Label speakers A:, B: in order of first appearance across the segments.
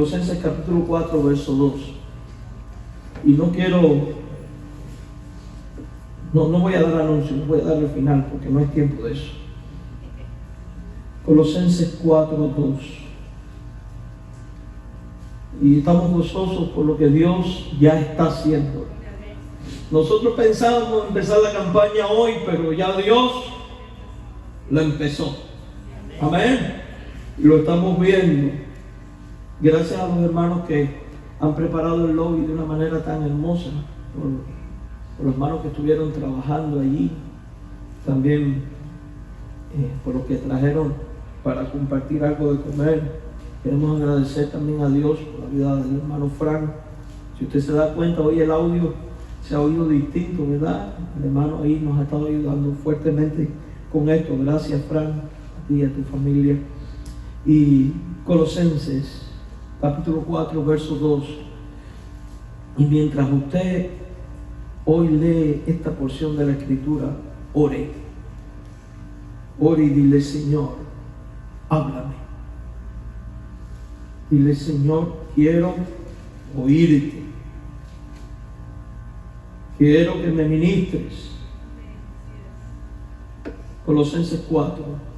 A: Colosenses capítulo 4, verso 2. Y no voy a dar anuncio, no voy a dar el final porque no es tiempo de eso. Colosenses 4, 2. Y estamos gozosos por lo que Dios ya está haciendo. Nosotros pensábamos empezar la campaña hoy, pero ya Dios lo empezó. Amén. Y lo estamos viendo. Gracias a los hermanos que han preparado el lobby de una manera tan hermosa, por los hermanos que estuvieron trabajando allí, también por los que trajeron para compartir algo de comer. Queremos agradecer también a Dios por la vida del hermano Frank. Si usted se da cuenta, hoy el audio se ha oído distinto, ¿verdad? El hermano ahí nos ha estado ayudando fuertemente con esto. Gracias, Frank, a ti y a tu familia. Y Colosenses capítulo 4, verso 2. Y mientras usted hoy lee esta porción de la Escritura, ore y dile: Señor, háblame. Dile: Señor, quiero oírte. Quiero que me ministres. Colosenses 4.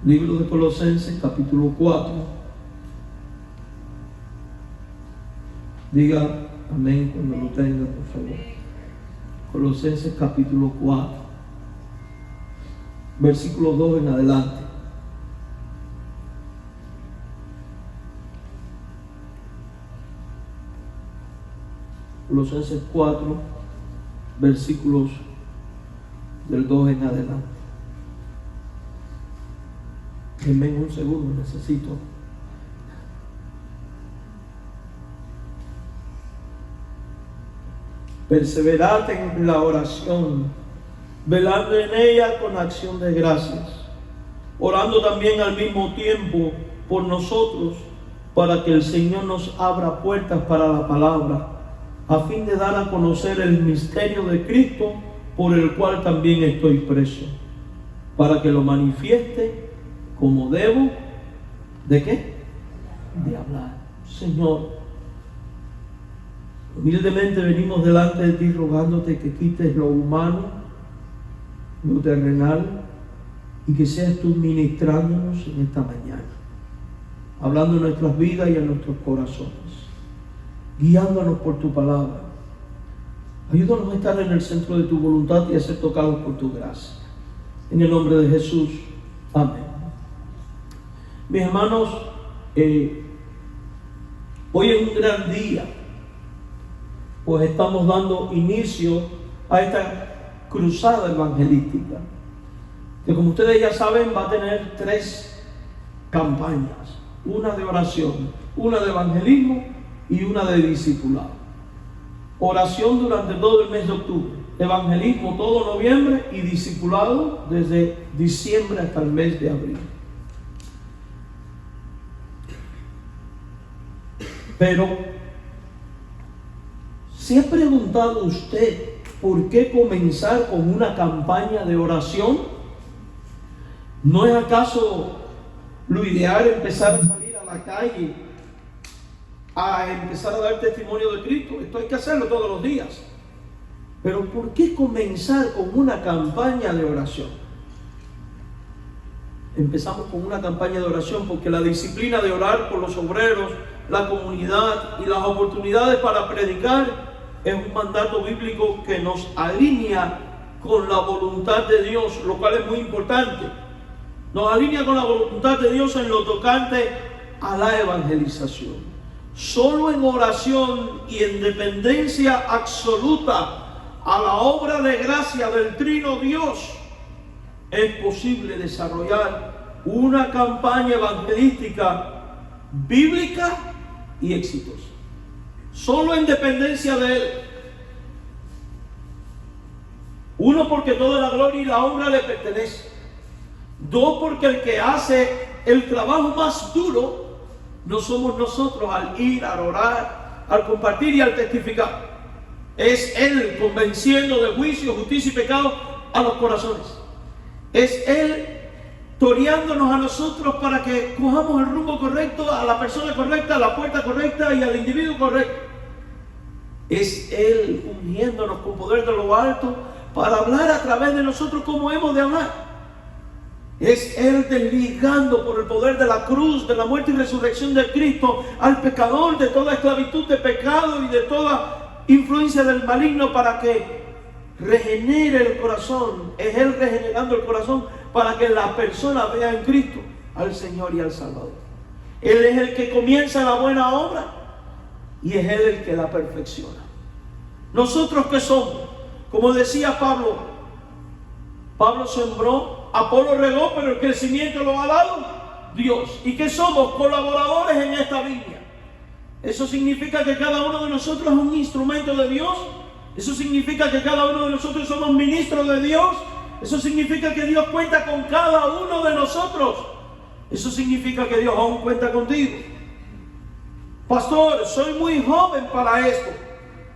A: Libro de Colosenses, capítulo 4. Diga amén cuando lo tenga, por favor. Colosenses, capítulo 4. Versículo 2 en adelante. Colosenses 4, versículos del 2 en adelante. Denme un segundo, necesito. Perseverad en la oración, velando en ella con acción de gracias, orando también al mismo tiempo por nosotros, para que el Señor nos abra puertas para la palabra, a fin de dar a conocer el misterio de Cristo, por el cual también estoy preso, para que lo manifieste como debo. ¿De qué? De hablar. Señor, humildemente venimos delante de ti rogándote que quites lo humano, lo terrenal, y que seas tú ministrándonos en esta mañana, hablando en nuestras vidas y en nuestros corazones, guiándonos por tu palabra. Ayúdanos a estar en el centro de tu voluntad y a ser tocados por tu gracia. En el nombre de Jesús. Amén. Mis hermanos, hoy es un gran día, pues estamos dando inicio a esta cruzada evangelística, que, como ustedes ya saben, va a tener 3 campañas: una de oración, una de evangelismo y una de discipulado. Oración durante todo el mes de octubre, evangelismo todo noviembre y discipulado desde diciembre hasta el mes de abril. Pero, ¿se ha preguntado usted por qué comenzar con una campaña de oración? ¿No es acaso lo ideal empezar a salir a la calle, a empezar a dar testimonio de Cristo? Esto hay que hacerlo todos los días. Pero ¿por qué comenzar con una campaña de oración? Empezamos con una campaña de oración porque la disciplina de orar por los obreros, la comunidad y las oportunidades para predicar es un mandato bíblico que nos alinea con la voluntad de Dios, lo cual es muy importante. Nos alinea con la voluntad de Dios en lo tocante a la evangelización. Solo en oración y en dependencia absoluta a la obra de gracia del Trino Dios es posible desarrollar una campaña evangelística bíblica y exitosa. Solo en dependencia de Él. 1, porque toda la gloria y la honra le pertenece. 2, porque el que hace el trabajo más duro no somos nosotros al ir, al orar, al compartir y al testificar. Es Él convenciendo de juicio, justicia y pecado a los corazones. Es Él toreándonos a nosotros para que cojamos el rumbo correcto, a la persona correcta, a la puerta correcta y al individuo correcto. Es Él ungiéndonos con poder de lo alto para hablar a través de nosotros como hemos de hablar. Es Él desligando por el poder de la cruz, de la muerte y resurrección de Cristo, al pecador de toda esclavitud de pecado y de toda influencia del maligno para que regenere el corazón. Es Él regenerando el corazón para que la persona vea en Cristo al Señor y al Salvador. Él es el que comienza la buena obra y es Él el que la perfecciona. ¿Nosotros qué somos? Como decía Pablo, Pablo sembró, Apolo regó, pero el crecimiento lo ha dado Dios. ¿Y qué somos? Colaboradores en esta viña. Eso significa que cada uno de nosotros es un instrumento de Dios. Eso significa que cada uno de nosotros somos ministros de Dios. Eso significa que Dios cuenta con cada uno de nosotros. Eso significa que Dios aún cuenta contigo. Pastor, soy muy joven para esto.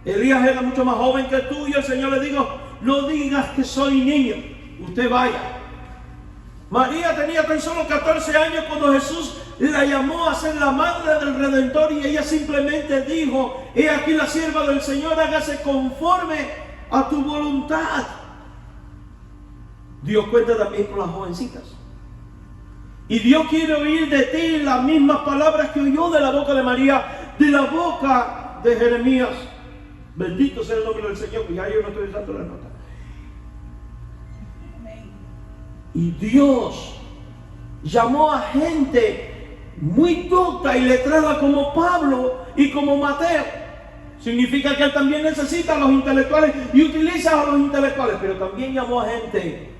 A: Elías era mucho más joven que tú y el Señor le dijo, no digas que soy niño, usted vaya. María tenía tan solo 14 años cuando Jesús la llamó a ser la madre del Redentor y ella simplemente dijo, he aquí la sierva del Señor, hágase conforme a tu voluntad. Dios cuenta también con las jovencitas. Y Dios quiere oír de ti las mismas palabras que oyó de la boca de María, de la boca de Jeremías. Bendito sea el nombre del Señor, que ya yo no estoy usando la nota. Y Dios llamó a gente muy docta y letrada como Pablo y como Mateo. Significa que Él también necesita a los intelectuales y utiliza a los intelectuales, pero también llamó a gente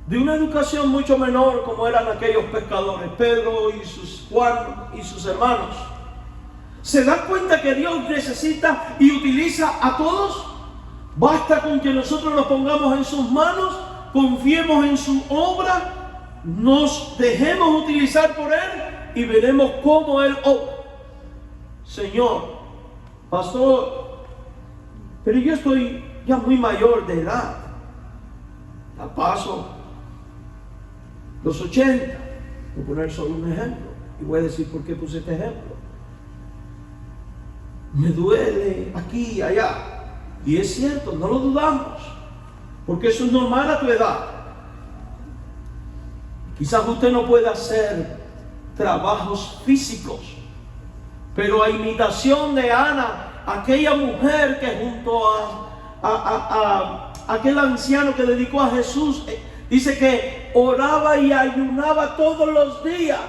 A: de una educación mucho menor como eran aquellos pescadores, Pedro y Juan y sus hermanos. ¿Se da cuenta que Dios necesita y utiliza a todos? Basta con que nosotros nos pongamos en sus manos, confiemos en su obra, nos dejemos utilizar por Él y veremos cómo Él obra. Señor, pastor, pero yo estoy ya muy mayor de edad. Ya paso los 80. Voy a poner solo un ejemplo y voy a decir por qué puse este ejemplo. Me duele aquí y allá. Y es cierto, no lo dudamos, porque eso es normal a tu edad. Quizás usted no pueda hacer trabajos físicos, pero a imitación de Ana, aquella mujer que junto a aquel anciano que dedicó a Jesús, dice que oraba y ayunaba todos los días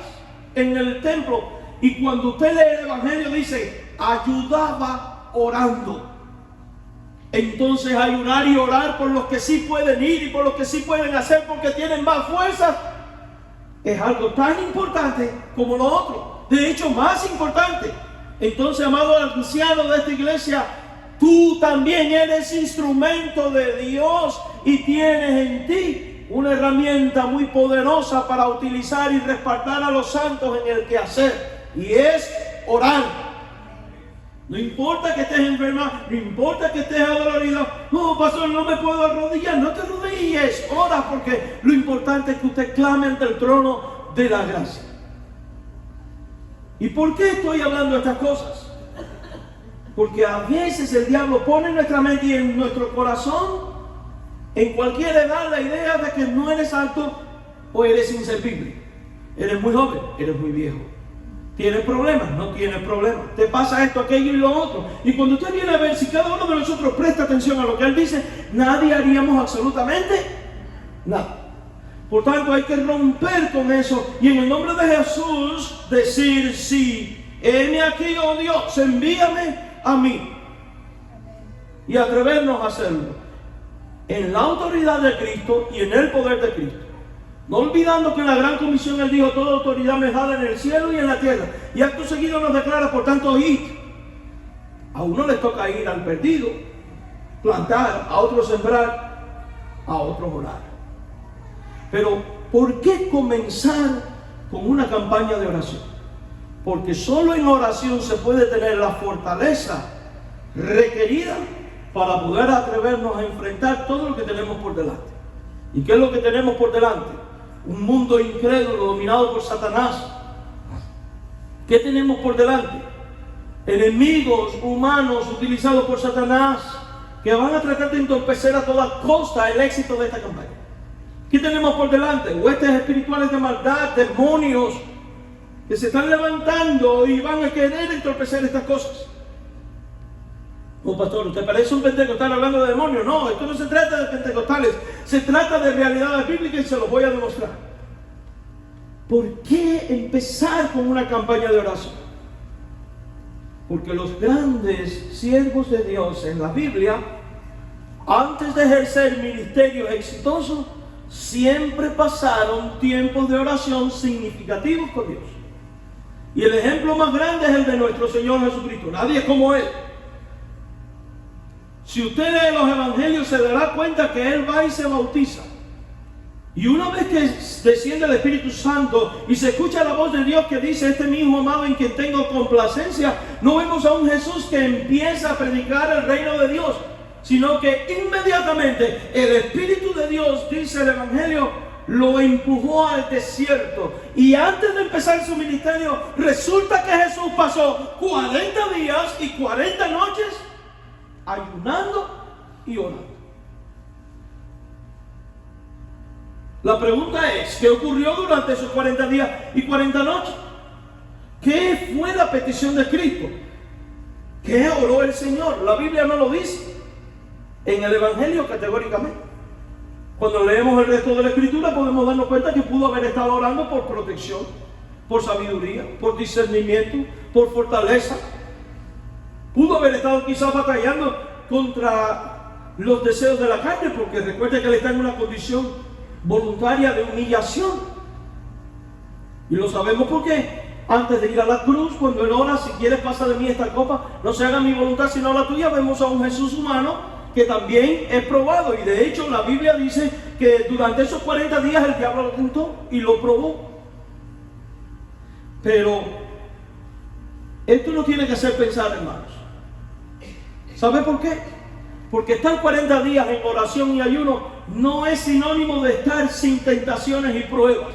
A: en el templo. Y cuando usted lee el Evangelio dice, ayudaba orando. Entonces ayunar y orar por los que sí pueden ir y por los que sí pueden hacer porque tienen más fuerza es algo tan importante como lo otro. De hecho, más importante. Entonces, amado anciano de esta iglesia, tú también eres instrumento de Dios y tienes en ti una herramienta muy poderosa para utilizar y respaldar a los santos en el quehacer, y es orar. No importa que estés enferma, no importa que estés adolorido. No, pastor, no me puedo arrodillar. No te arrodilles, ora, porque lo importante es que usted clame ante el trono de la gracia. ¿Y por qué estoy hablando de estas cosas? Porque a veces el diablo pone en nuestra mente y en nuestro corazón, en cualquier edad, la idea de que no eres alto o eres inservible. Eres muy joven, eres muy viejo. ¿Tienes problemas? No tienes problemas. Te pasa esto, aquello y lo otro. Y cuando usted viene a ver, si cada uno de nosotros presta atención a lo que Él dice, nadie haríamos absolutamente nada. Por tanto, hay que romper con eso y en el nombre de Jesús decir sí. Heme aquí, oh Dios, envíame a mí. Y atrevernos a hacerlo en la autoridad de Cristo y en el poder de Cristo. No olvidando que en la gran comisión Él dijo, toda autoridad me es dada en el cielo y en la tierra. Y acto seguido nos declara, por tanto, id. A uno les toca ir al perdido, plantar, a otro sembrar, a otros orar. Pero, ¿por qué comenzar con una campaña de oración? Porque solo en oración se puede tener la fortaleza requerida para poder atrevernos a enfrentar todo lo que tenemos por delante. ¿Y qué es lo que tenemos por delante? un mundo incrédulo dominado por Satanás. ¿Qué tenemos por delante? Enemigos humanos utilizados por Satanás que van a tratar de entorpecer a toda costa el éxito de esta campaña. ¿Qué tenemos por delante? Huestes espirituales de maldad, demonios que se están levantando y van a querer entorpecer estas cosas. Oh, pastor, ¿usted parece un pentecostal hablando de demonios? No, esto no se trata de pentecostales, se trata de realidades bíblicas y se los voy a demostrar. ¿Por qué empezar con una campaña de oración? Porque los grandes siervos de Dios en la Biblia, antes de ejercer ministerios exitosos, siempre pasaron tiempos de oración significativos con Dios. Y el ejemplo más grande es el de nuestro Señor Jesucristo. Nadie es como Él. Si usted lee los evangelios se dará cuenta que Él va y se bautiza. Y una vez que desciende el Espíritu Santo y se escucha la voz de Dios que dice: este es mi Hijo amado en quien tengo complacencia, no vemos a un Jesús que empieza a predicar el reino de Dios, sino que inmediatamente el Espíritu de Dios, dice el Evangelio, lo empujó al desierto. Y antes de empezar su ministerio, resulta que Jesús pasó 40 días y 40 noches ayunando y orando. La pregunta es, ¿qué ocurrió durante esos 40 días y 40 noches? ¿Qué fue la petición de Cristo? ¿Qué oró el Señor? La Biblia no lo dice en el Evangelio categóricamente. Cuando leemos el resto de la Escritura podemos darnos cuenta que pudo haber estado orando por protección, por sabiduría, por discernimiento, por fortaleza. Pudo haber estado quizás batallando contra los deseos de la carne, porque recuerde que él está en una condición voluntaria de humillación. Y lo sabemos porque antes de ir a la cruz, cuando él ora: si quieres pasa de mí esta copa, no se haga mi voluntad sino la tuya, vemos a un Jesús humano que también es probado. Y de hecho la Biblia dice que durante esos 40 días el diablo lo tentó y lo probó. Pero esto no tiene que hacer pensar, hermanos. ¿Sabe por qué? Porque estar 40 días en oración y ayuno no es sinónimo de estar sin tentaciones y pruebas.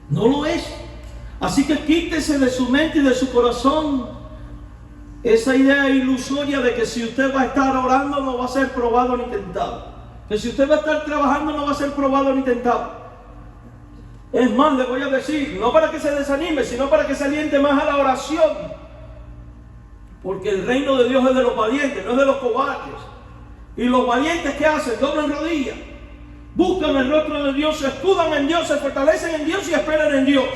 A: No lo es. Así que quítese de su mente y de su corazón esa idea ilusoria de que si usted va a estar orando no va a ser probado ni tentado. Que si usted va a estar trabajando no va a ser probado ni tentado. Es más, le voy a decir, no para que se desanime, sino para que se aliente más a la oración. Porque el reino de Dios es de los valientes, no es de los cobardes. Y los valientes, ¿qué hacen? Doblan rodillas, buscan el rostro de Dios, se escudan en Dios, se fortalecen en Dios y esperan en Dios.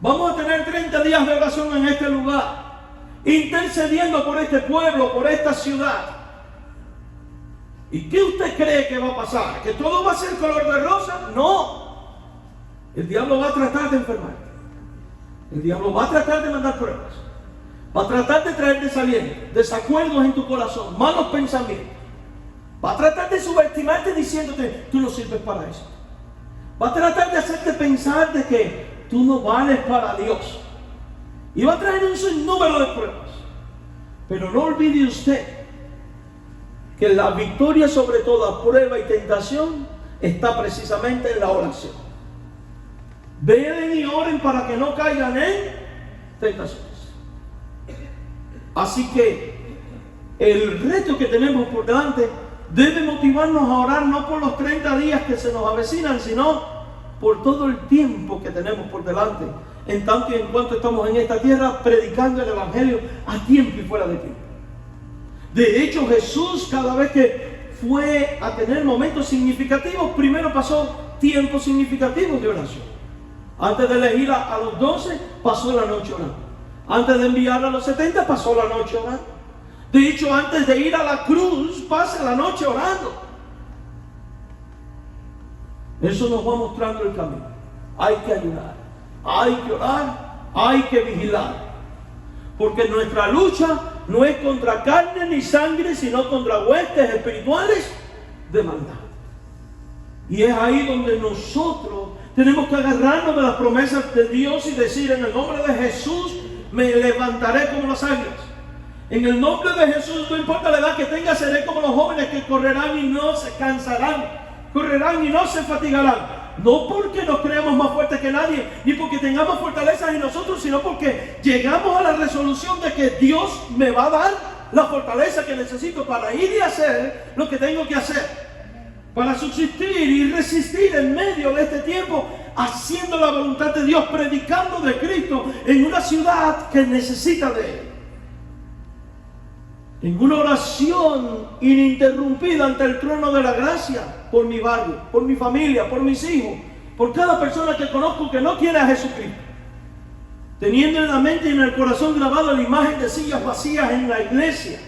A: Vamos a tener 30 días de oración en este lugar, intercediendo por este pueblo, por esta ciudad. ¿Y qué usted cree que va a pasar? ¿Que todo va a ser color de rosa? No. El diablo va a tratar de enfermarte. El diablo va a tratar de mandar pruebas. Va a tratar de traer desaliento, desacuerdos en tu corazón, malos pensamientos. Va a tratar de subestimarte diciéndote: tú no sirves para eso. Va a tratar de hacerte pensar de que tú no vales para Dios. Y va a traer un sinnúmero de pruebas. Pero no olvide usted que la victoria sobre toda prueba y tentación está precisamente en la oración. Velen y oren para que no caigan en tentaciones. Así que el reto que tenemos por delante debe motivarnos a orar no por los 30 días que se nos avecinan, sino por todo el tiempo que tenemos por delante, en tanto y en cuanto estamos en esta tierra predicando el Evangelio a tiempo y fuera de tiempo. De hecho, Jesús, cada vez que fue a tener momentos significativos, primero pasó tiempos significativos de oración. Antes de elegir a los 12, pasó la noche orando. Antes de enviar a los 70, pasó la noche orando. De hecho, antes de ir a la cruz, pasa la noche orando. Eso nos va mostrando el camino. Hay que ayunar, hay que orar, hay que vigilar. Porque nuestra lucha no es contra carne ni sangre, sino contra huestes espirituales de maldad. Y es ahí donde nosotros tenemos que agarrarnos de las promesas de Dios y decir: en el nombre de Jesús me levantaré como las águilas. En el nombre de Jesús, no importa la edad que tenga, seré como los jóvenes que correrán y no se cansarán, correrán y no se fatigarán. No porque nos creamos más fuertes que nadie, ni porque tengamos fortalezas en nosotros, sino porque llegamos a la resolución de que Dios me va a dar la fortaleza que necesito para ir y hacer lo que tengo que hacer, para subsistir y resistir en medio de este tiempo, haciendo la voluntad de Dios, predicando de Cristo en una ciudad que necesita de Él. En una oración ininterrumpida ante el trono de la gracia, por mi barrio, por mi familia, por mis hijos, por cada persona que conozco que no quiere a Jesucristo. Teniendo en la mente y en el corazón grabada la imagen de sillas vacías en la iglesia.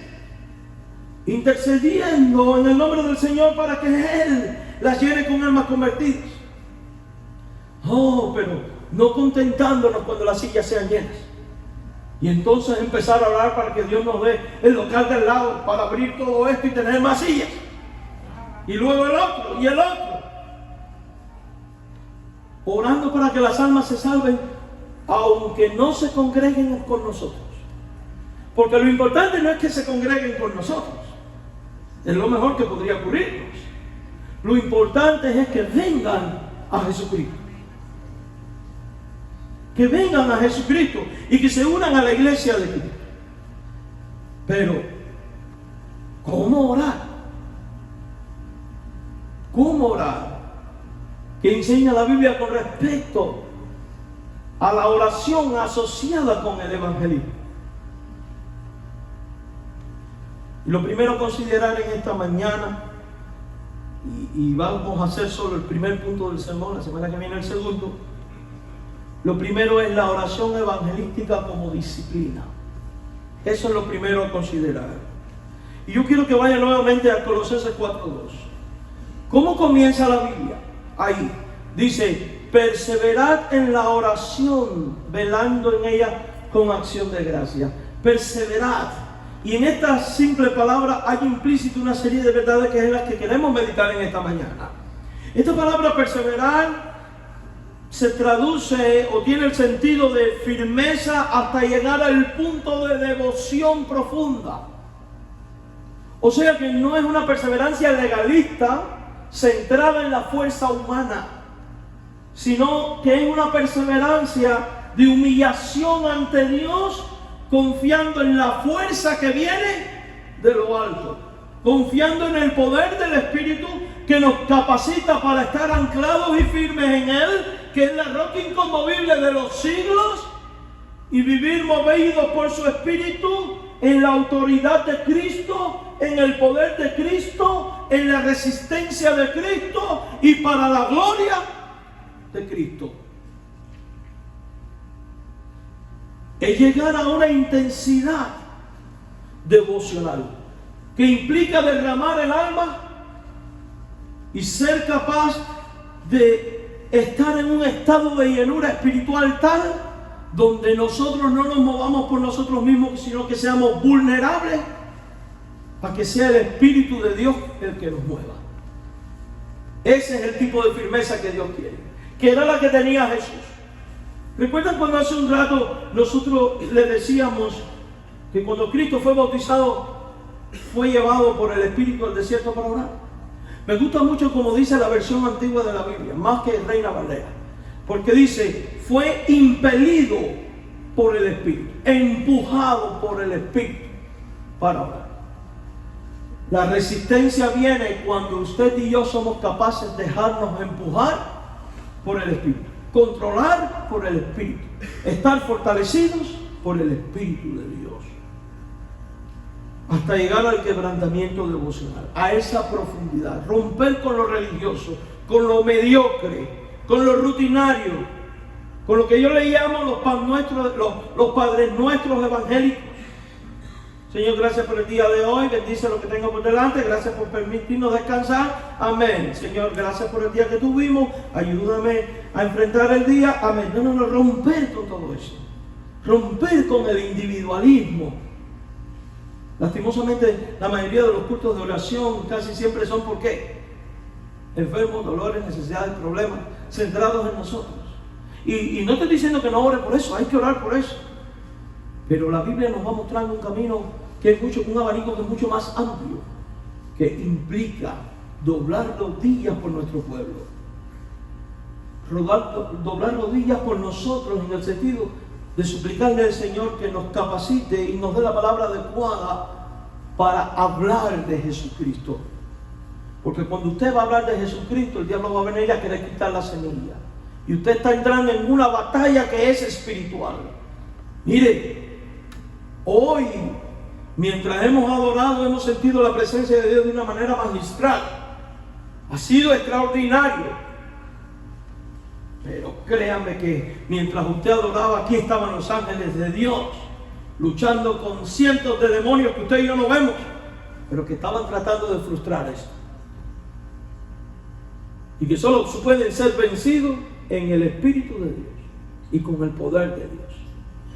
A: Intercediendo en el nombre del Señor para que Él las llene con almas convertidas. Oh, pero no contentándonos cuando las sillas sean llenas. Y entonces empezar a orar para que Dios nos dé el local del lado para abrir todo esto y tener más sillas. Y luego el otro y el otro. Orando para que las almas se salven, aunque no se congreguen con nosotros. Porque lo importante no es que se congreguen con nosotros. Es lo mejor que podría ocurrirnos. Lo importante es que vengan a Jesucristo. Que vengan a Jesucristo y que se unan a la iglesia de Cristo. Pero, ¿cómo orar? ¿Cómo orar? Que enseña la Biblia con respecto a la oración asociada con el evangelismo. Y lo primero a considerar en esta mañana, y vamos a hacer solo el primer punto del sermón, la semana que viene el segundo. Lo primero es la oración evangelística como disciplina. Eso es lo primero a considerar. Y yo quiero que vaya nuevamente a Colosenses 4:2. ¿Cómo comienza la Biblia? Ahí dice: perseverad en la oración, velando en ella con acción de gracia. Perseverad. Y en esta simple palabra hay implícito una serie de verdades que es las que queremos meditar en esta mañana. Esta palabra perseverar se traduce o tiene el sentido de firmeza hasta llegar al punto de devoción profunda. O sea que no es una perseverancia legalista centrada en la fuerza humana, sino que es una perseverancia de humillación ante Dios, confiando en la fuerza que viene de lo alto, confiando en el poder del Espíritu que nos capacita para estar anclados y firmes en Él, que es la roca inconmovible de los siglos, y vivir movidos por su Espíritu en la autoridad de Cristo, en el poder de Cristo, en la resistencia de Cristo y para la gloria de Cristo. Es llegar a una intensidad devocional que implica derramar el alma y ser capaz de estar en un estado de llenura espiritual tal donde nosotros no nos movamos por nosotros mismos, sino que seamos vulnerables a que sea el Espíritu de Dios el que nos mueva. Ese es el tipo de firmeza que Dios quiere, que era la que tenía Jesús. ¿Recuerdan cuando hace un rato nosotros le decíamos que cuando Cristo fue bautizado fue llevado por el Espíritu al desierto para orar? Me gusta mucho como dice la versión antigua de la Biblia, más que Reina Valera, porque dice: fue impelido por el Espíritu, empujado por el Espíritu para orar. La resistencia viene cuando usted y yo somos capaces de dejarnos empujar por el Espíritu, controlar por el Espíritu, estar fortalecidos por el Espíritu de Dios, hasta llegar al quebrantamiento devocional, a esa profundidad, romper con lo religioso, con lo mediocre, con lo rutinario, con lo que yo le llamo los padres nuestros evangélicos. Señor, gracias por el día de hoy, bendice lo que tengo por delante, gracias por permitirnos descansar, amén. Señor, gracias por el día que tuvimos, ayúdame a enfrentar el día, amén. No, romper con todo eso, romper con el individualismo. Lastimosamente, la mayoría de los cultos de oración casi siempre son, ¿por qué? Enfermos, dolores, necesidades, problemas, centrados en nosotros. Y no estoy diciendo que no ore por eso, hay que orar por eso. Pero la Biblia nos va mostrando un camino que es un abanico que es mucho más amplio, que implica doblar rodillas por nuestro pueblo, doblar rodillas por nosotros, en el sentido de suplicarle al Señor que nos capacite y nos dé la palabra adecuada para hablar de Jesucristo. Porque cuando usted va a hablar de Jesucristo, el diablo va a venir a querer quitar la semilla. Y usted está entrando en una batalla que es espiritual. Mire, hoy, mientras hemos adorado, hemos sentido la presencia de Dios de una manera magistral. Ha sido extraordinario. Pero créanme que mientras usted adoraba, aquí estaban los ángeles de Dios, luchando con cientos de demonios que usted y yo no vemos, pero que estaban tratando de frustrar esto. Y que solo pueden ser vencidos en el Espíritu de Dios y con el poder de Dios.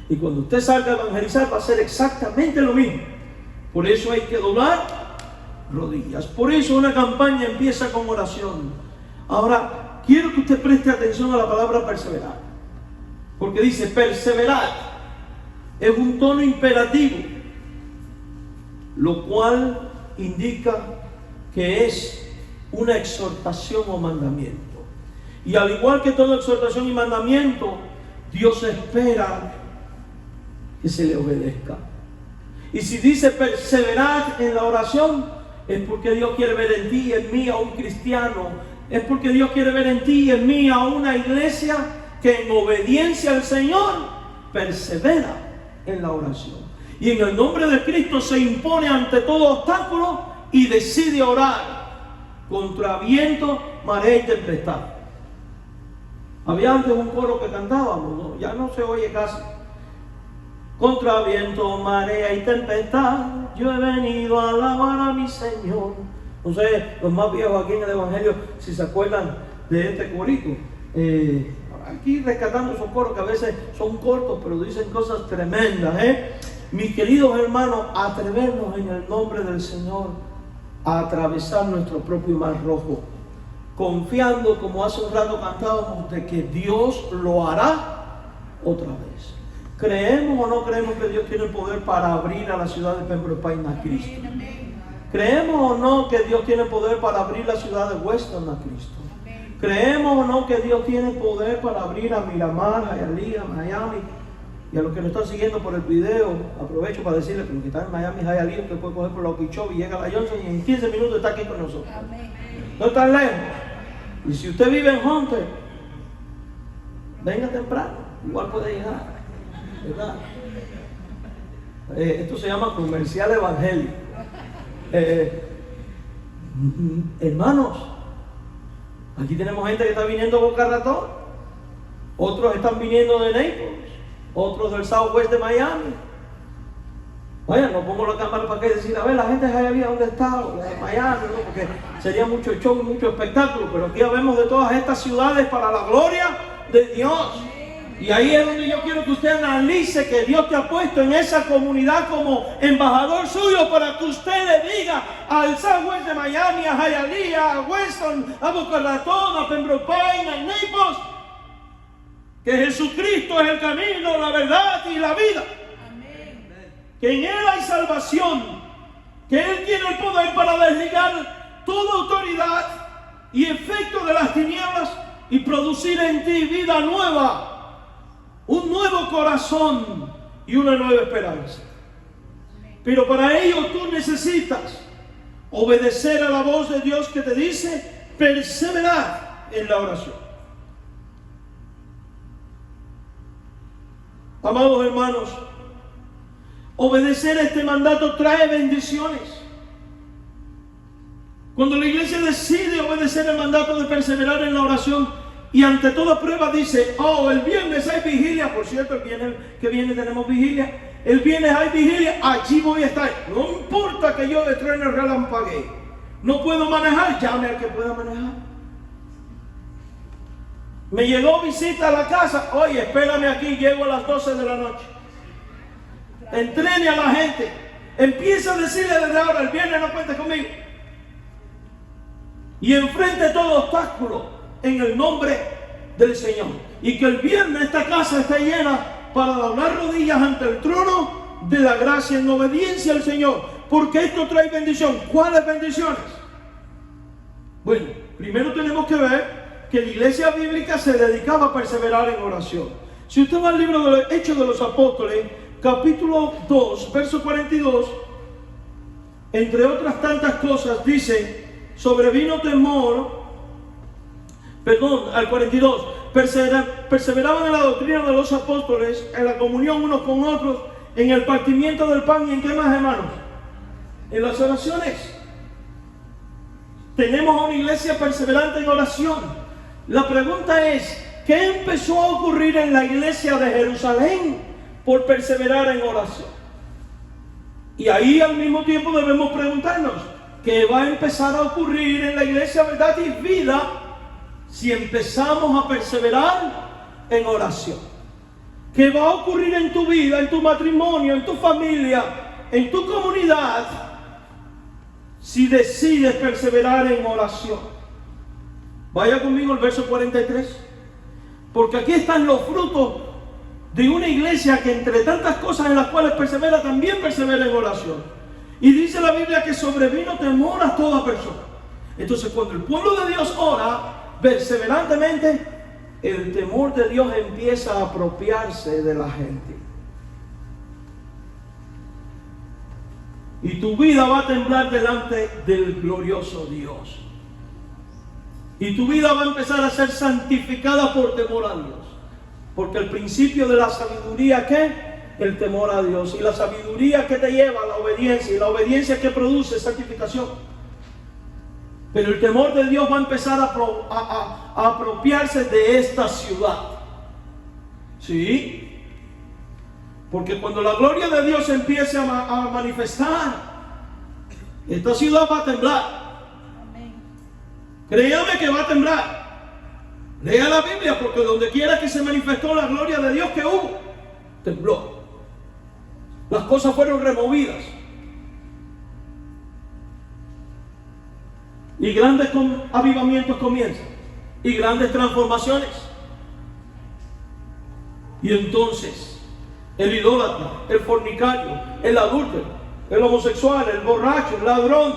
A: Y cuando usted salga a evangelizar va a ser exactamente lo mismo. Por eso hay que doblar rodillas. Por eso una campaña empieza con oración. Ahora, quiero que usted preste atención a la palabra perseverar. Porque dice perseverar. Es un tono imperativo, lo cual indica que es una exhortación o mandamiento. Y al igual que toda exhortación y mandamiento, Dios espera que se le obedezca. Y si dice perseverar en la oración, es porque Dios quiere ver en ti y en mí a un cristiano. Es porque Dios quiere ver en ti y en mí a una iglesia que en obediencia al Señor persevera en la oración. Y en el nombre de Cristo se impone ante todo obstáculo y decide orar contra viento, marea y tempestad. Había antes un coro que cantábamos, ¿no? Ya no se oye casi. Contra viento, marea y tempestad, yo he venido a alabar a mi Señor. No sé, los más viejos aquí en el Evangelio, si se acuerdan de este corito. Aquí rescatando esos coros que a veces son cortos, pero dicen cosas tremendas. Mis queridos hermanos, atrevernos en el nombre del Señor a atravesar nuestro propio mar rojo, confiando, como hace un rato cantábamos, de que Dios lo hará otra vez. ¿Creemos o no creemos que Dios tiene el poder para abrir a la ciudad de Pembroke Pines a Cristo? ¿Creemos o no que Dios tiene poder para abrir la ciudad de Weston a Cristo? ¿Creemos o no que Dios tiene poder para abrir a Miramar, a Hialeah, Miami? Y a los que nos están siguiendo por el video, aprovecho para decirles que los que están en Miami, Hialeah, usted puede coger por la Okeechobee y llega a la Johnson y en 15 minutos está aquí con nosotros. No está lejos. Y si usted vive en Hunter, venga temprano, igual puede llegar, ¿verdad? Esto se llama comercial evangélico. Hermanos, aquí tenemos gente que está viniendo de Boca Ratón, otros están viniendo de Naples, otros del Southwest de Miami. Vaya, no pongo la cámara para que decir, a ver, la gente de Hialeah, ¿dónde está? O la de Miami, ¿no? Porque sería mucho show y mucho espectáculo, pero aquí hablamos de todas estas ciudades para la gloria de Dios. Y ahí es donde yo quiero que usted analice que Dios te ha puesto en esa comunidad como embajador suyo para que usted le diga al Southwest de Miami, a Hialeah, a Weston, a Boca Ratón, a Pembroke Pines, a Naples, que Jesucristo es el camino, la verdad y la vida. Amén. Que en Él hay salvación, que Él tiene el poder para desligar toda autoridad y efecto de las tinieblas y producir en ti vida nueva, un nuevo corazón y una nueva esperanza. Pero para ello tú necesitas obedecer a la voz de Dios que te dice perseverar en la oración. Amados hermanos, obedecer este mandato trae bendiciones. Cuando la iglesia decide obedecer el mandato de perseverar en la oración y ante toda prueba dice, oh, el viernes hay vigilia, por cierto, el viernes que viene tenemos vigilia, el viernes hay vigilia, allí voy a estar. No importa que yo estrene el relampagueo, no puedo manejar, llame al que pueda manejar. Me llegó visita a la casa, oye, espérame aquí, llego a las 12 de la noche. Entrene a la gente, empieza a decirle desde ahora, el viernes no cuentes conmigo. Y enfrente todo obstáculo en el nombre del Señor. Y que el viernes esta casa esté llena para doblar rodillas ante el trono de la gracia en obediencia al Señor, porque esto trae bendición. ¿Cuáles bendiciones? Bueno, primero tenemos que ver que la iglesia bíblica se dedicaba a perseverar en oración. Si usted va al libro de los Hechos de los Apóstoles, capítulo 2, verso 42, entre otras tantas cosas, dice: sobrevino temor, al 42, perseveraban en la doctrina de los apóstoles, en la comunión unos con otros, en el partimiento del pan y en qué más, hermanos, en las oraciones. Tenemos a una iglesia perseverante en oración. La pregunta es, ¿qué empezó a ocurrir en la iglesia de Jerusalén por perseverar en oración? Y ahí al mismo tiempo debemos preguntarnos, ¿qué va a empezar a ocurrir en la iglesia Verdad y Vida si empezamos a perseverar en oración? ¿Qué va a ocurrir en tu vida, en tu matrimonio, en tu familia, en tu comunidad, si decides perseverar en oración? Vaya conmigo al verso 43, porque aquí están los frutos de una iglesia que entre tantas cosas en las cuales persevera, también persevera en oración. Y dice la Biblia que sobrevino temor a toda persona. Entonces, cuando el pueblo de Dios ora perseverantemente, el temor de Dios empieza a apropiarse de la gente. Y tu vida va a temblar delante del glorioso Dios. Y tu vida va a empezar a ser santificada por temor a Dios. Porque el principio de la sabiduría, ¿qué? El temor a Dios. Y la sabiduría que te lleva a la obediencia. Y la obediencia que produce santificación. Pero el temor de Dios va a empezar a apropiarse de esta ciudad. ¿Sí? Porque cuando la gloria de Dios empiece a manifestar, esta ciudad va a temblar. Créame que va a temblar. Lea la Biblia, porque donde quiera que se manifestó la gloria de Dios que hubo, tembló. Las cosas fueron removidas. Y grandes avivamientos comienzan. Y grandes transformaciones. Y entonces, el idólatra, el fornicario, el adúltero, el homosexual, el borracho, el ladrón,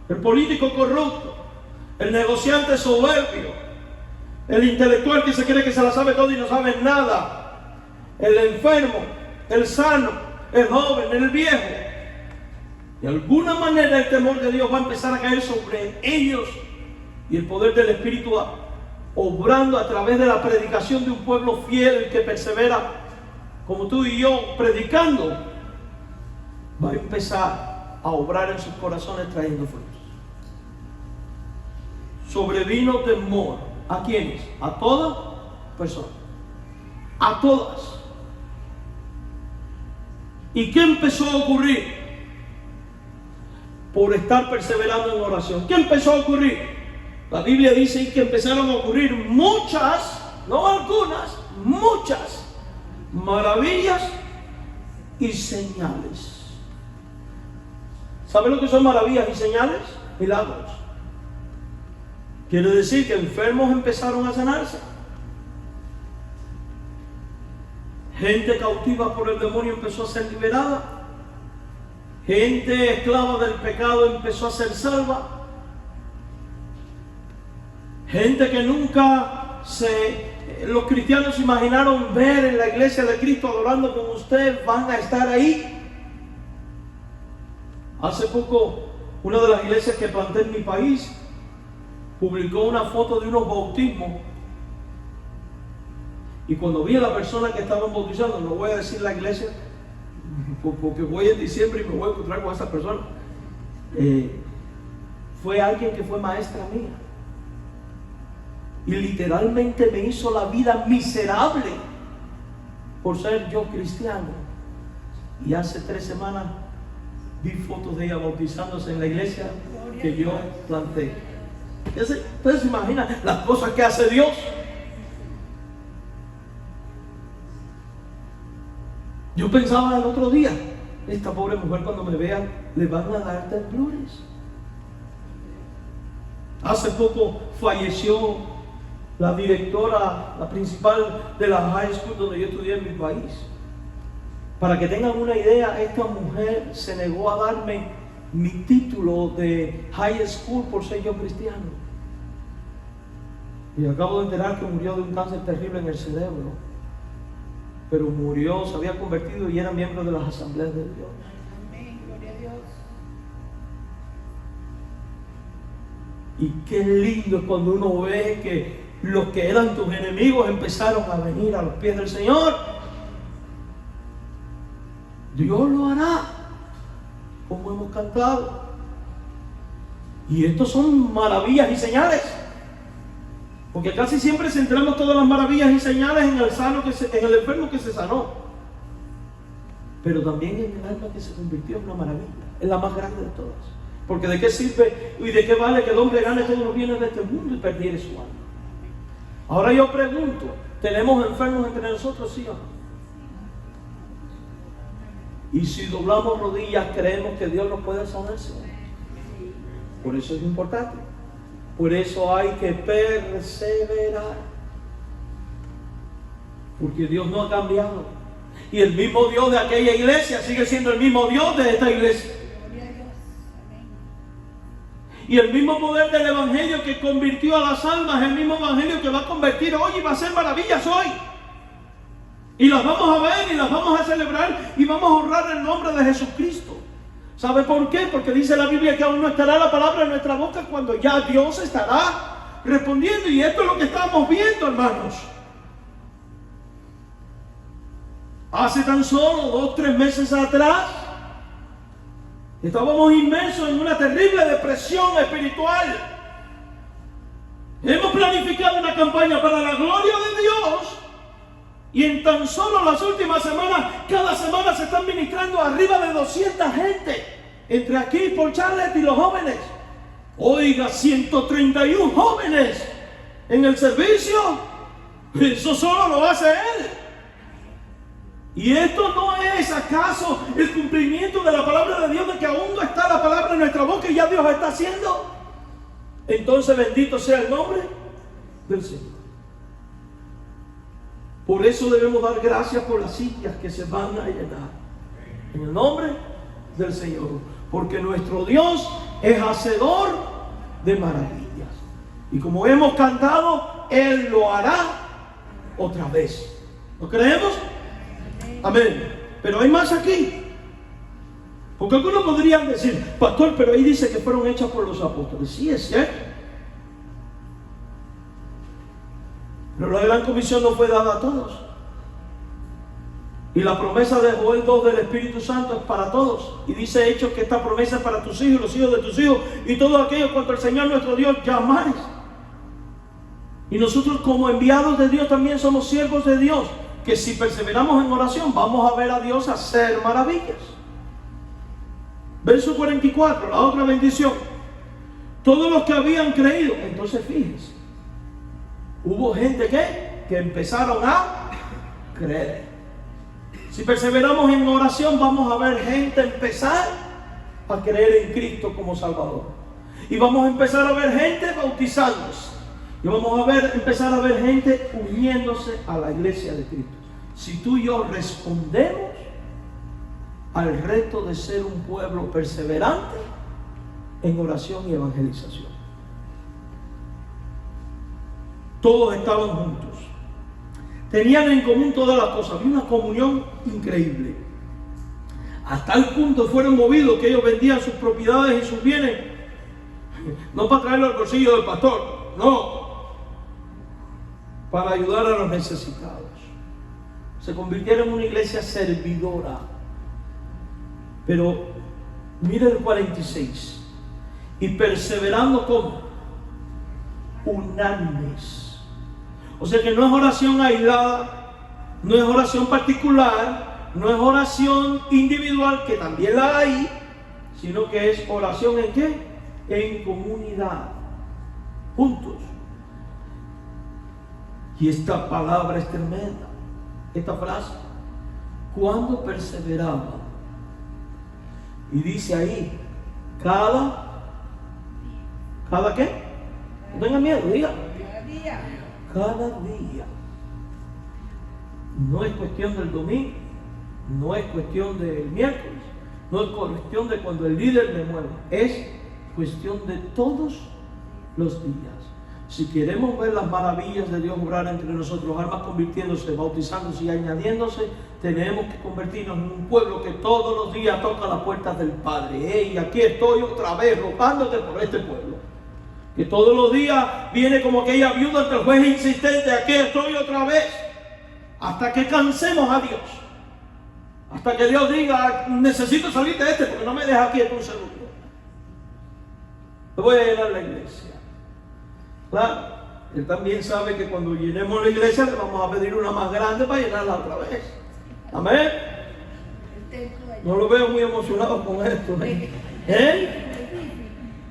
A: el político corrupto, el negociante soberbio, el intelectual que se cree que se la sabe todo y no sabe nada, el enfermo, el sano, el joven, el viejo. De alguna manera el temor de Dios va a empezar a caer sobre ellos, y el poder del Espíritu obrando a través de la predicación de un pueblo fiel que persevera como tú y yo predicando, va a empezar a obrar en sus corazones trayendo frutos. Sobrevino temor. ¿A quiénes? A toda persona. A todas. ¿Y qué empezó a ocurrir? Por estar perseverando en oración. ¿Qué empezó a ocurrir? La Biblia dice que empezaron a ocurrir muchas, no algunas, muchas maravillas y señales. ¿Saben lo que son maravillas y señales? Milagros. Quiere decir que enfermos empezaron a sanarse. Gente cautiva por el demonio empezó a ser liberada. Gente esclava del pecado empezó a ser salva. Gente que nunca los cristianos imaginaron ver en la iglesia de Cristo adorando con usted, van a estar ahí. Hace poco, una de las iglesias que planté en mi país publicó una foto de unos bautismos, y cuando vi a la persona que estaban bautizando, no voy a decir la iglesia porque voy en diciembre y me voy a encontrar con esa persona, fue alguien que fue maestra mía y literalmente me hizo la vida miserable por ser yo cristiano. Y hace 3 semanas vi fotos de ella bautizándose en la iglesia que yo planté. Ustedes se imaginan las cosas que hace Dios. Yo pensaba el otro día, esta pobre mujer cuando me vea le van a dar temblores. Hace poco falleció la directora, la principal de la high school donde yo estudié en mi país. Para que tengan una idea, esta mujer se negó a darme mi título de high school por ser yo cristiano. Y acabo de enterar que murió de un cáncer terrible en el cerebro. Pero murió, se había convertido y era miembro de las asambleas de Dios.
B: Amén, gloria a Dios.
A: Y qué lindo es cuando uno ve que los que eran tus enemigos empezaron a venir a los pies del Señor. Dios lo hará, como hemos cantado. Y estos son maravillas y señales. Porque casi siempre centramos todas las maravillas y señales en el enfermo que se sanó. Pero también en el alma que se convirtió en una maravilla. Es la más grande de todas. Porque ¿de qué sirve y de qué vale que el hombre gane todos los bienes de este mundo y perdiere su alma? Ahora yo pregunto, ¿tenemos enfermos entre nosotros, sí o no? Y si doblamos rodillas, creemos que Dios nos puede sanar, ¿sí? Por eso es importante. Por eso hay que perseverar. Porque Dios no ha cambiado. Y el mismo Dios de aquella iglesia sigue siendo el mismo Dios de esta iglesia. Y el mismo poder del Evangelio que convirtió a las almas, el mismo Evangelio que va a convertir hoy y va a hacer maravillas hoy. Y las vamos a ver y las vamos a celebrar y vamos a honrar el nombre de Jesucristo. ¿Sabe por qué? Porque dice la Biblia que aún no estará la palabra en nuestra boca cuando ya Dios estará respondiendo. Y esto es lo que estamos viendo, hermanos. Hace tan solo 2 o 3 meses atrás estábamos inmersos en una terrible depresión espiritual. Hemos planificado una campaña para la gloria de Dios. Y en tan solo las últimas semanas, cada semana se están ministrando arriba de 200 gente. Entre aquí, por Charlotte y los jóvenes. Oiga, 131 jóvenes en el servicio. Eso solo lo hace Él. Y esto no es acaso el cumplimiento de la palabra de Dios, de que aún no está la palabra en nuestra boca y ya Dios está haciendo. Entonces bendito sea el nombre del Señor. Por eso debemos dar gracias por las sillas que se van a llenar. En el nombre del Señor. Porque nuestro Dios es hacedor de maravillas. Y como hemos cantado, Él lo hará otra vez. ¿Lo creemos? Amén. Pero hay más aquí. Porque algunos podrían decir, pastor, pero ahí dice que fueron hechas por los apóstoles. Sí, es cierto. Pero la gran comisión no fue dada a todos. Y la promesa de Joel 2 del Espíritu Santo es para todos. Y dice Hechos que esta promesa es para tus hijos, los hijos de tus hijos y todos aquellos cuanto el Señor nuestro Dios llamares. Y nosotros como enviados de Dios también somos siervos de Dios, que si perseveramos en oración vamos a ver a Dios hacer maravillas. Verso 44, la otra bendición. Todos los que habían creído, entonces fíjense, hubo gente que empezaron a creer. Si perseveramos en oración, vamos a ver gente empezar a creer en Cristo como Salvador. Y vamos a empezar a ver gente bautizándose. Y vamos a empezar a ver gente uniéndose a la iglesia de Cristo. Si tú y yo respondemos al reto de ser un pueblo perseverante en oración y evangelización. Todos estaban juntos. Tenían en común todas las cosas. Había una comunión increíble. Hasta el punto fueron movidos que ellos vendían sus propiedades y sus bienes. No para traerlo al bolsillo del pastor. No. Para ayudar a los necesitados. Se convirtieron en una iglesia servidora. Pero mire el 46. Y perseverando como unánimes. O sea que no es oración aislada, no es oración particular, no es oración individual, que también la hay, sino que es oración ¿en qué? En comunidad, juntos. Y esta palabra es tremenda, esta frase, cuando perseveraba. Y dice ahí, ¿cada qué? No tengan miedo, diga. Cada día. No es cuestión del domingo, No es cuestión del miércoles, no es cuestión de cuando el líder me mueva, es cuestión de todos los días. Si queremos ver las maravillas de Dios obrar entre nosotros, almas convirtiéndose, bautizándose y añadiéndose, tenemos que convertirnos en un pueblo que todos los días toca las puertas del Padre. Hey, aquí estoy otra vez rogándote por este pueblo. Que todos los días viene como aquella viuda ante el juez insistente, aquí estoy otra vez, hasta que cansemos a Dios. Hasta que Dios diga, necesito salir de este porque no me deja quieto un segundo. Le voy a llenar la iglesia. Claro, Él también sabe que cuando llenemos la iglesia le vamos a pedir una más grande para llenarla otra vez. Amén. No lo veo muy emocionado con esto.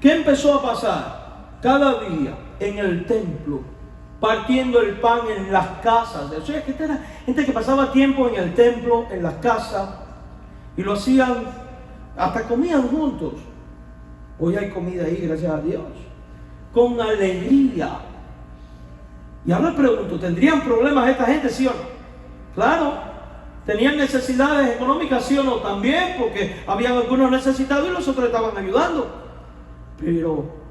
A: ¿Qué empezó a pasar? Cada día en el templo, partiendo el pan en las casas. O sea, que esta era gente que pasaba tiempo en el templo, en las casas, y lo hacían, hasta comían juntos. Hoy hay comida ahí, gracias a Dios, con alegría. Y ahora pregunto, ¿tendrían problemas esta gente, sí o no? Claro, tenían necesidades económicas, sí o no, también, porque habían algunos necesitados y los otros estaban ayudando. Pero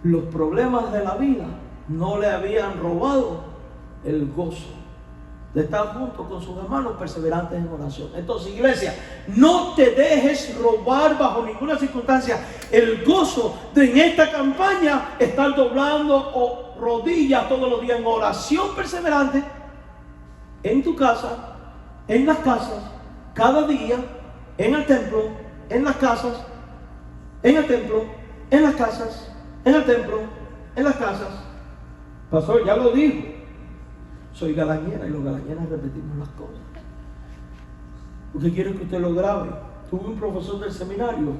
A: los problemas de la vida no le habían robado el gozo de estar junto con sus hermanos perseverantes en oración. Entonces, iglesia, no te dejes robar bajo ninguna circunstancia el gozo de en esta campaña estar doblando o rodillas todos los días en oración perseverante en tu casa, en las casas, cada día, en el templo, en las casas, en el templo, en las casas, en el templo, en las casas. Pastor, ya lo dijo. Soy galañera y los galañeras repetimos las cosas. Usted quiere que usted lo grabe. Tuve un profesor del seminario,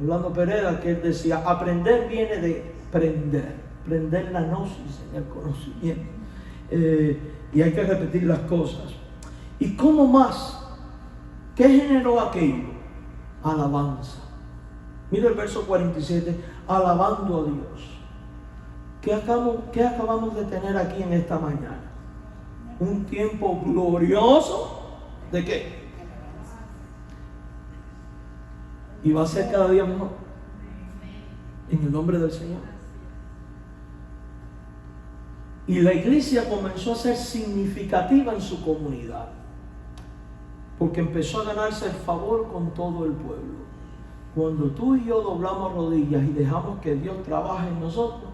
A: Orlando Pereira, que él decía, aprender viene de prender. Prender la gnosis en el conocimiento. Y hay que repetir las cosas. ¿Y cómo más? ¿Qué generó aquello? Alabanza. Mira el verso 47, alabando a Dios. ¿Qué acabamos de tener aquí en esta mañana? Un tiempo glorioso. ¿De qué? Y va a ser cada día mejor. En el nombre del Señor. Y la iglesia comenzó a ser significativa en su comunidad. Porque empezó a ganarse el favor con todo el pueblo. Cuando tú y yo doblamos rodillas y dejamos que Dios trabaje en nosotros,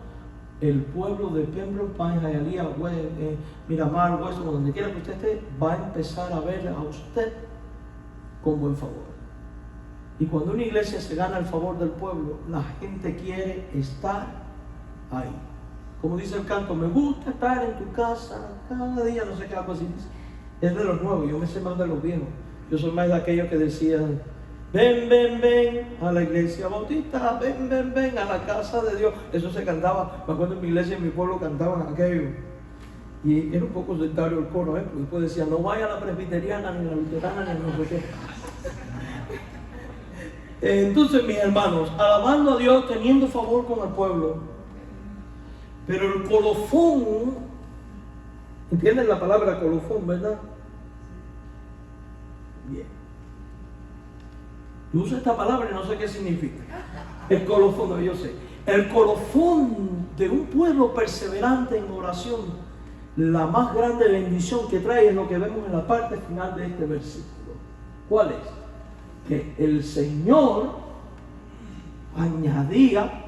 A: el pueblo de Pembroke Pines, Hialeah, Miramar, West, donde quiera que usted esté, va a empezar a ver a usted con buen favor. Y cuando una iglesia se gana el favor del pueblo, la gente quiere estar ahí. Como dice el canto, me gusta estar en tu casa cada día, no sé qué algo así dice. Es de los nuevos, yo me sé más de los viejos. Yo soy más de aquellos que decían, ven, ven, ven a la iglesia bautista, ven, ven, ven a la casa de Dios. Eso se cantaba, me acuerdo en mi iglesia, en mi pueblo cantaban aquello. Y era un poco sectario el coro, porque después decía, no vaya a la presbiteriana, ni a la luterana, ni a no sé qué. Entonces, mis hermanos, alabando a Dios, teniendo favor con el pueblo. Pero el colofón, ¿entienden la palabra colofón, verdad? Bien. Yo uso esta palabra y no sé qué significa. El colofón, no, yo sé. El colofón de un pueblo perseverante en oración, la más grande bendición que trae es lo que vemos en la parte final de este versículo. ¿Cuál es? Que el Señor añadía,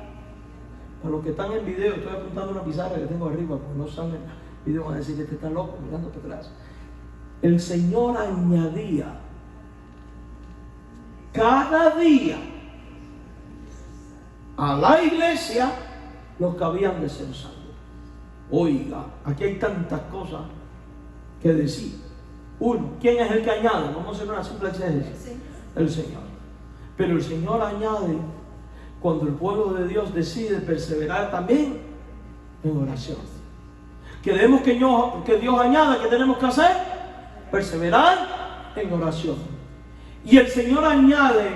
A: para los que están en video, estoy apuntando una pizarra que tengo arriba, porque no saben el video, van a decir que este está loco mirando para atrás. El Señor añadía cada día a la iglesia los que habían de ser salvos. Oiga, aquí hay tantas cosas que decir. Uno, ¿quién es el que añade? Vamos a hacer una simple exégesis. El Señor. Pero el Señor añade cuando el pueblo de Dios decide perseverar también en oración. Queremos que Dios añada, ¿qué tenemos que hacer? Perseverar en oración. Y el Señor añade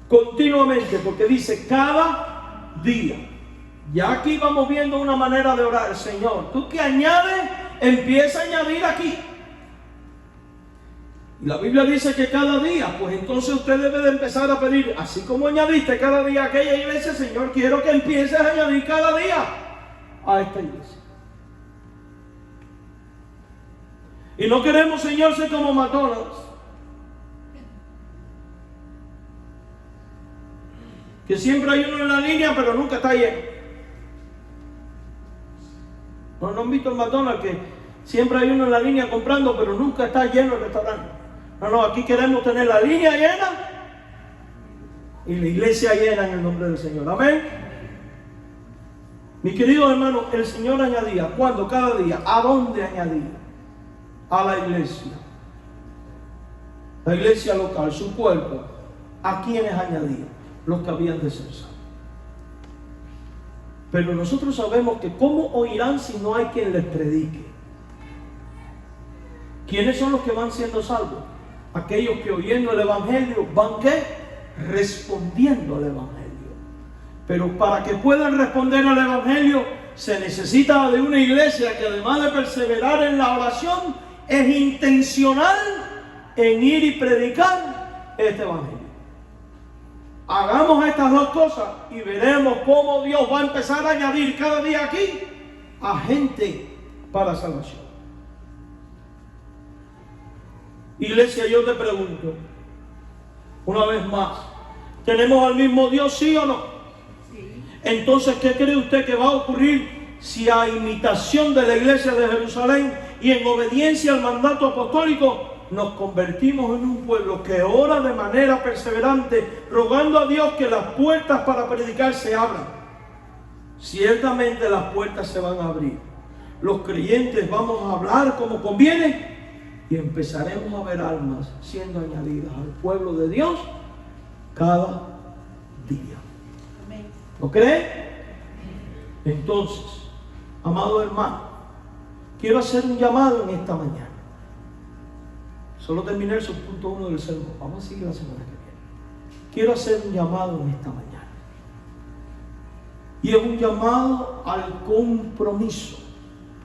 A: continuamente, porque dice cada día. Ya aquí vamos viendo una manera de orar. Señor, tú que añades, empieza a añadir aquí. Y la Biblia dice que cada día, pues entonces usted debe de empezar a pedir, así como añadiste cada día a aquella iglesia, Señor, quiero que empieces a añadir cada día a esta iglesia. Y no queremos, Señor, ser como McDonald's, que siempre hay uno en la línea, pero nunca está lleno. ¿No han visto el McDonald's que siempre hay uno en la línea comprando, pero nunca está lleno el restaurante? No, aquí queremos tener la línea llena y la iglesia llena en el nombre del Señor. Amén. Mis queridos hermanos, el Señor añadía, ¿cuándo? Cada día. ¿A dónde añadía? A la iglesia. La iglesia local, su cuerpo. ¿A quiénes añadía? Los que habían de ser salvos. Pero nosotros sabemos que ¿cómo oirán si no hay quien les predique? ¿Quiénes son los que van siendo salvos? Aquellos que oyendo el Evangelio van ¿qué? Respondiendo al Evangelio. Pero para que puedan responder al Evangelio se necesita de una iglesia que además de perseverar en la oración es intencional en ir y predicar este Evangelio. Hagamos estas dos cosas y veremos cómo Dios va a empezar a añadir cada día aquí a gente para salvación. Iglesia, yo te pregunto una vez más, ¿tenemos al mismo Dios, sí o no? Sí. Entonces, ¿qué cree usted que va a ocurrir si a imitación de la iglesia de Jerusalén y en obediencia al mandato apostólico nos convertimos en un pueblo que ora de manera perseverante, rogando a Dios que las puertas para predicar se abran? Ciertamente las puertas se van a abrir. Los creyentes vamos a hablar como conviene y empezaremos a ver almas siendo añadidas al pueblo de Dios cada día. ¿Lo cree? Entonces, amado hermano, quiero hacer un llamado en esta mañana. Solo terminé el subpunto 1 del sermón. Vamos a seguir la semana que viene. Quiero hacer un llamado en esta mañana. Y es un llamado al compromiso.